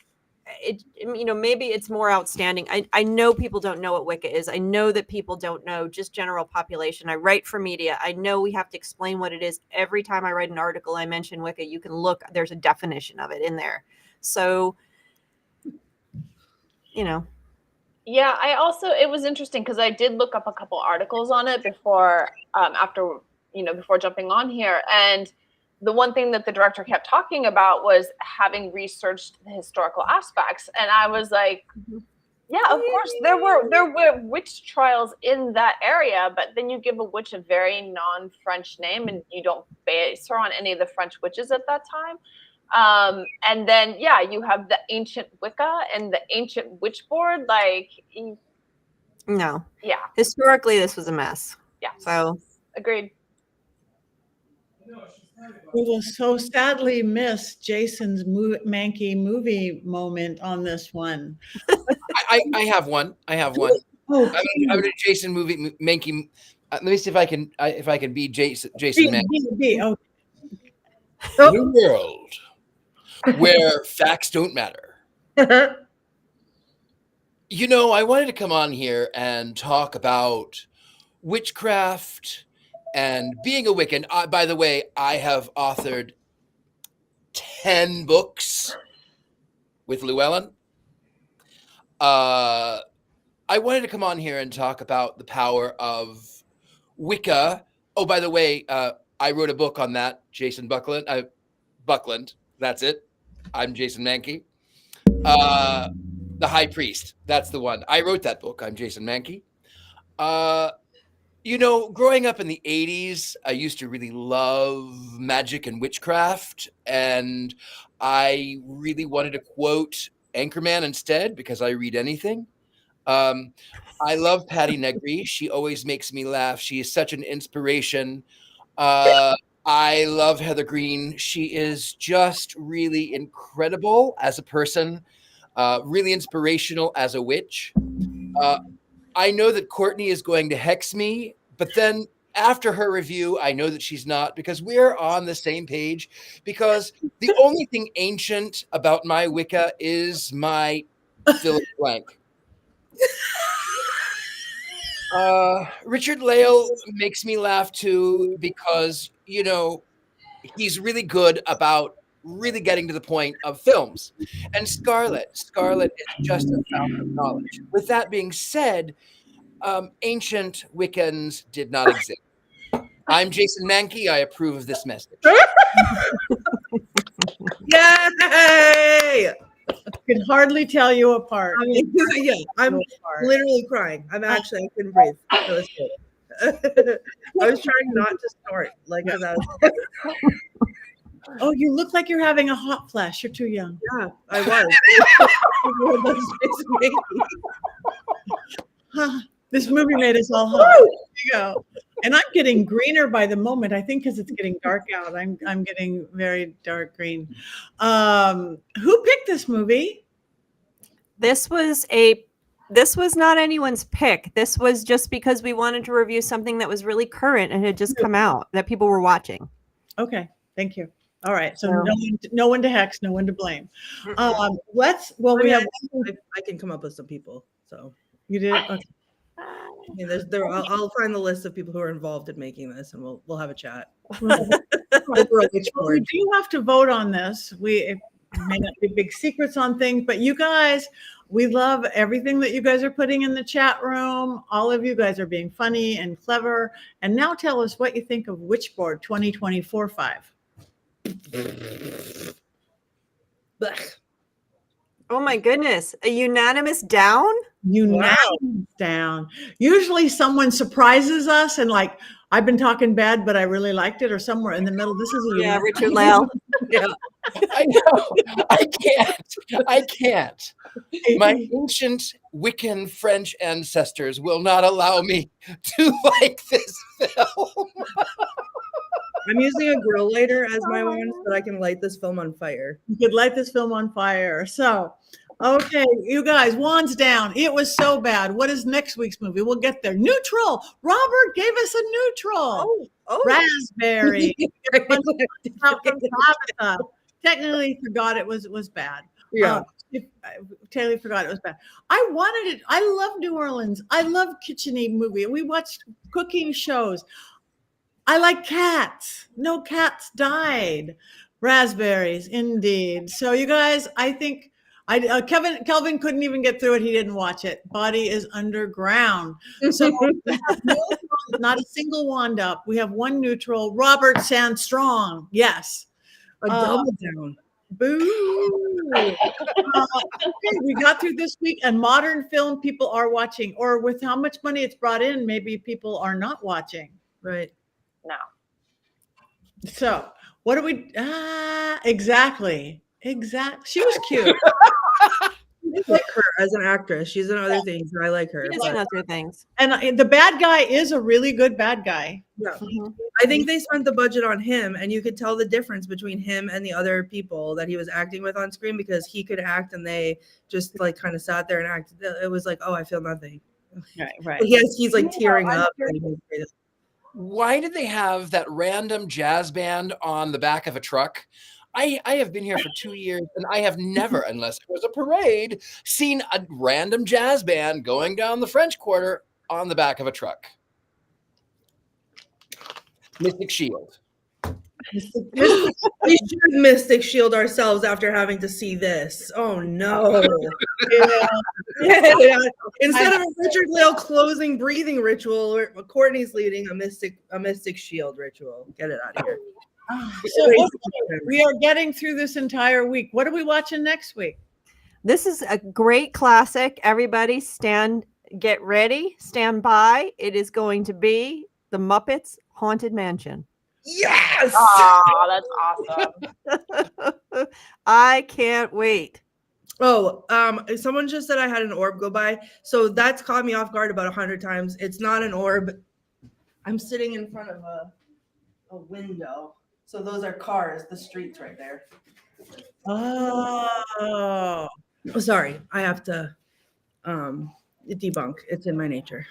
it's more outstanding. I know people don't know what Wicca is. I know that people don't know just general population. I write for media. I know we have to explain what it is. Every time I write an article, I mention Wicca. You can look, there's a definition of it in there. So, Yeah, it was interesting because I did look up a couple articles on it before jumping on here. And the one thing that the director kept talking about was having researched the historical aspects. And I was like, yeah, of course, there were witch trials in that area, but then you give a witch a very non-French name and you don't base her on any of the French witches at that time. And then, yeah, you have the ancient Wicca and the ancient Witchboard. No. Yeah. Historically, this was a mess. Yeah. So. Agreed. We will so sadly miss Jason's Mankey movie moment on this one. I have one. Oh, I'm a Jason movie Mankey. Let me see if I can be Jason Mankey. Oh. In a world where facts don't matter. I wanted to come on here and talk about witchcraft and being a Wiccan. By the way, I have authored 10 books with Llewellyn. I wanted to come on here and talk about the power of Wicca. Oh, by the way, I wrote a book on that, Jason Buckland. That's it. I'm Jason Mankey. The High Priest. That's the one. I wrote that book. I'm Jason Mankey. Growing up in the 80s, I used to really love magic and witchcraft. And I really wanted to quote Anchorman instead because I read anything. I love Patty Negri. She always makes me laugh. She is such an inspiration. I love Heather Green. She is just really incredible as a person, really inspirational as a witch. I know that Courtney is going to hex me, but then after her review, I know that she's not because we're on the same page because the only thing ancient about my Wicca is my fill in the blank. Richard Lale makes me laugh too because, you know, he's really good about really getting to the point of films. And Scarlett is just a fountain of knowledge. With that being said, ancient Wiccans did not exist. I'm Jason Mankey. I approve of this message. Yay! Could hardly tell you apart. Yeah, I'm literally crying. I couldn't breathe. That was good. I was trying not to snort, like, because I was. Oh, you look like you're having a hot flash. You're too young. Yeah, I was. This movie made us all hot. There you go. And I'm getting greener by the moment. I think because it's getting dark out. I'm getting very dark green. Who picked this movie? This was not anyone's pick. This was just because we wanted to review something that was really current and had just come out that people were watching. Okay, thank you. All right, so no one to hex, no one to blame. We have. I can come up with some people. So You did. Okay. I mean, I'll find the list of people who are involved in making this, and we'll have a chat. Well, we do have to vote on this. It may not be big secrets on things, but you guys, we love everything that you guys are putting in the chat room. All of you guys are being funny and clever. And now tell us what you think of Witchboard 2024-5. Oh my goodness. A unanimous down? Unanimous down. Usually someone surprises us and like, I've been talking bad, but I really liked it, or somewhere in the middle. This is a Richard Lale. Yeah. I know. I can't. My ancient Wiccan French ancestors will not allow me to like this film. I'm using a grill lighter as my wand, so I can light this film on fire. You could light this film on fire. So, okay, you guys, wands down. It was so bad. What is next week's movie? We'll get there. Neutral. Robert gave us a neutral. Oh. Raspberry. Technically forgot it was bad. Yeah. Totally forgot it was bad. I wanted it. I love New Orleans. I love kitchen-y movie. We watched cooking shows. I like cats. No cats died. Raspberries, indeed. So you guys, I think Kelvin couldn't even get through it. He didn't watch it. Body is underground. So not a single wand up. We have one neutral. Robert Sand Strong. Yes. A double down. Boo. Okay, we got through this week, and modern film people are watching, or with how much money it's brought in, maybe people are not watching. Right. No. So what do we exactly. She was cute. I like her as an actress. She's in other things, and I like her. She does other things. And the bad guy is a really good bad guy. Yeah. I think they spent the budget on him, and you could tell the difference between him and the other people that he was acting with on screen, because he could act and they just like kind of sat there and acted. It was like, oh, I feel nothing. Right. But yes, he's like tearing up. Why did they have that random jazz band on the back of a truck? I have been here for 2 years, and I have never, unless it was a parade, seen a random jazz band going down the French Quarter on the back of a truck. Mystic Shield. We should Mystic Shield ourselves after having to see this. Oh no. Yeah. Instead of a Richard Lale closing breathing ritual, Courtney's leading a Mystic Shield ritual. Get it out of here. So we are getting through this entire week. What are we watching next week? This is a great classic. Everybody get ready, stand by. It is going to be The Muppets Haunted Mansion. Yes! Oh, that's awesome. I can't wait. Oh, someone just said I had an orb go by. So that's caught me off guard about 100 times. It's not an orb. I'm sitting in front of a window. So those are cars, the streets right there. Oh, sorry. I have to debunk. It's in my nature.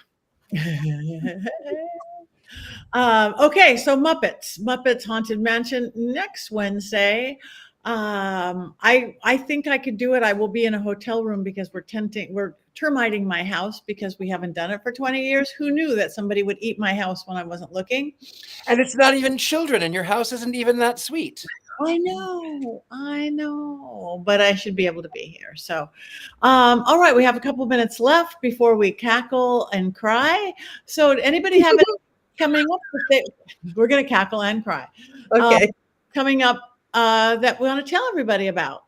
Okay, so Muppets Haunted Mansion next Wednesday. I think I could do it. I will be in a hotel room because we're termiting my house because we haven't done it for 20 years. Who knew that somebody would eat my house when I wasn't looking? And it's not even children, and your house isn't even that sweet. I know, but I should be able to be here. So, all right, we have a couple minutes left before we cackle and cry. So, anybody have any coming up? We're going to cackle and cry. Okay. Coming up that we want to tell everybody about.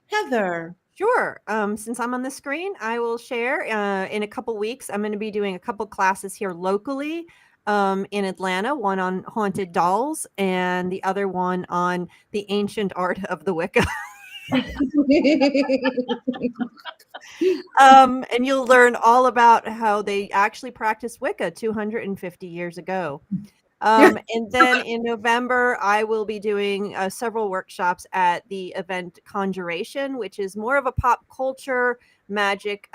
Heather. Sure. Since I'm on the screen, I will share. In a couple weeks, I'm going to be doing a couple classes here locally in Atlanta, one on haunted dolls and the other one on the ancient art of the Wicca. And you'll learn all about how they actually practiced Wicca 250 years ago. And then in November, I will be doing several workshops at the event Conjuration, which is more of a pop culture magic.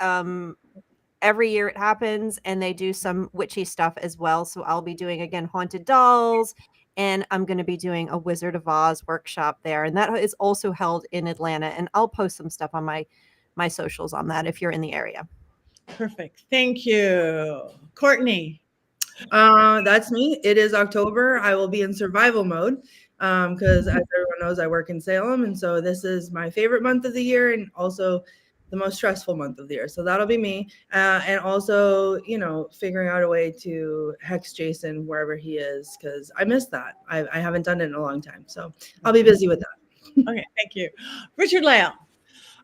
Every year it happens, and they do some witchy stuff as well. So I'll be doing, again, haunted dolls, and I'm going to be doing a Wizard of Oz workshop there. And that is also held in Atlanta. And I'll post some stuff on my socials on that if you're in the area. Perfect. Thank you. Courtney. That's me. It is October. I will be in survival mode because, as everyone knows, I work in Salem, and so this is my favorite month of the year, and also the most stressful month of the year. So that'll be me, and also, figuring out a way to hex Jason wherever he is, because I missed that. I haven't done it in a long time, so I'll be busy with that. Okay, thank you, Richard Lale.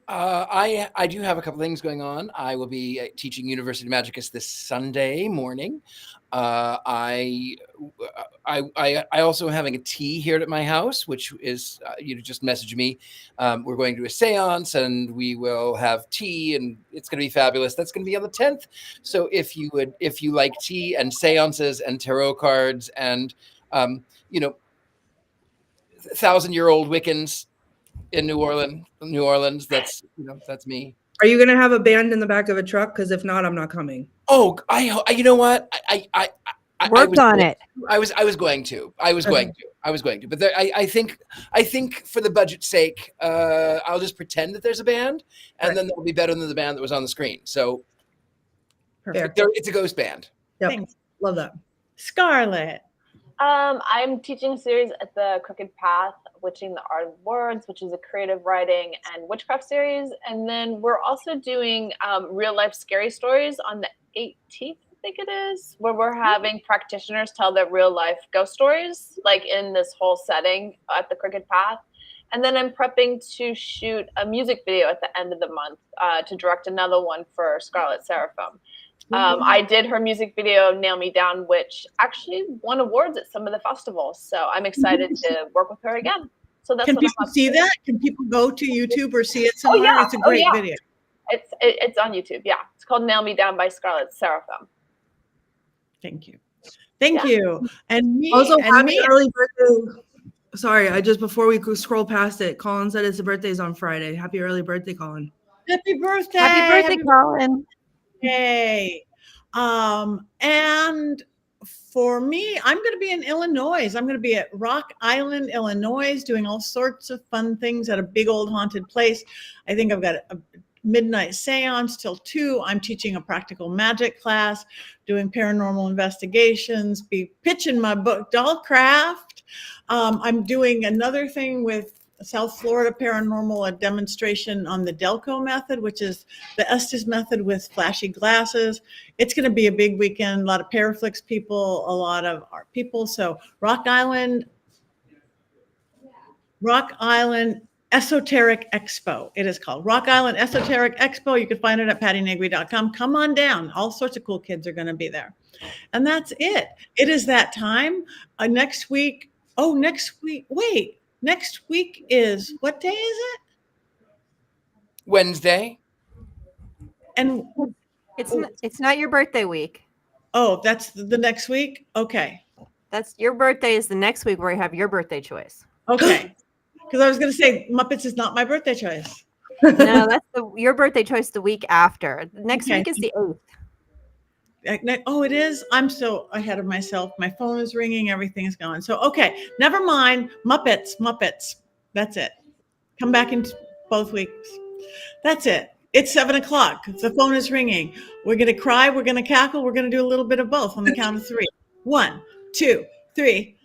I do have a couple things going on. I will be teaching University Magicus this Sunday morning. I also am having a tea here at my house, which is just message me. We're going to a seance, and we will have tea, and it's going to be fabulous. That's going to be on the 10th. So if you like tea and seances and tarot cards and 1,000-year-old Wiccans in New Orleans, that's me. Are you going to have a band in the back of a truck? Because if not, I'm not coming. Oh, you know what? I worked on it. I was going to, but I think for the budget's sake, I'll just pretend that there's a band, and then they'll be better than the band that was on the screen. So it's a ghost band. Yep. Thanks. Love that. Scarlett. I'm teaching a series at the Crooked Path, Witching the Art of Words, which is a creative writing and witchcraft series. And then we're also doing real life scary stories on the 18th, I think it is, where we're having practitioners tell their real life ghost stories, like in this whole setting at the Crooked Path. And then I'm prepping to shoot a music video at the end of the month to direct another one for Scarlet Seraphim. I did her music video, Nail Me Down, which actually won awards at some of the festivals. So I'm excited to work with her again. So that's Can people see that? Can people go to YouTube or see it somewhere? Yeah. It's a great video. It's on YouTube. Yeah. It's called Nail Me Down by Scarlet Seraphim. Thank you. Thank you. And me. Also, and happy me. early birthday. Sorry, before we scroll past it, Colin said his birthday's on Friday. Happy early birthday, Colin. Happy birthday. Happy birthday, Colin. Yay. And for me, I'm going to be in Illinois. I'm going to be at Rock Island, Illinois, doing all sorts of fun things at a big old haunted place. I think I've got a midnight seance till 2. I'm teaching a practical magic class, doing paranormal investigations, be pitching my book, Dollcraft. I'm doing another thing with South Florida Paranormal, a demonstration on the Delco method, which is the Estes method with flashy glasses. It's going to be a big weekend, a lot of Paraflix people, a lot of art people. So Rock Island Esoteric Expo. It is called Rock Island Esoteric Expo. You can find it at pattynegri.com. Come on down. All sorts of cool kids are going to be there. And that's it. It is that time. Next week. Wait. Next week is, what day is it? Wednesday. And it's not your birthday week. Oh, that's the next week? Okay. That's your birthday is the next week where you have your birthday choice. Okay. Because I was going to say Muppets is not my birthday choice. No, that's your birthday choice the week after. Next week is the 8th. Oh, it is? I'm so ahead of myself. My phone is ringing. Everything is going. So, okay. Never mind. Muppets. That's it. Come back in both weeks. That's it. It's 7:00. The phone is ringing. We're going to cry. We're going to cackle. We're going to do a little bit of both on the count of 3. 1, 2, 3.